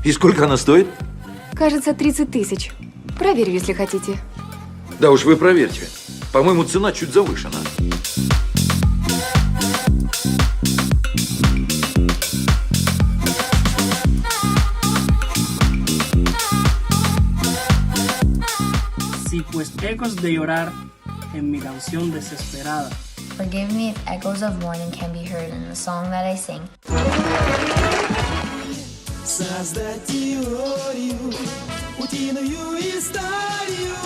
И сколько она стоит? Кажется, 30 тысяч. Проверю, если хотите. Да уж вы проверьте. По-моему, цена чуть завышена. Sí, pues ecos de llorar en mi canción desesperada. Forgive me if echoes of mourning can be heard in the song that I sing. Создать теорию, утиную историю.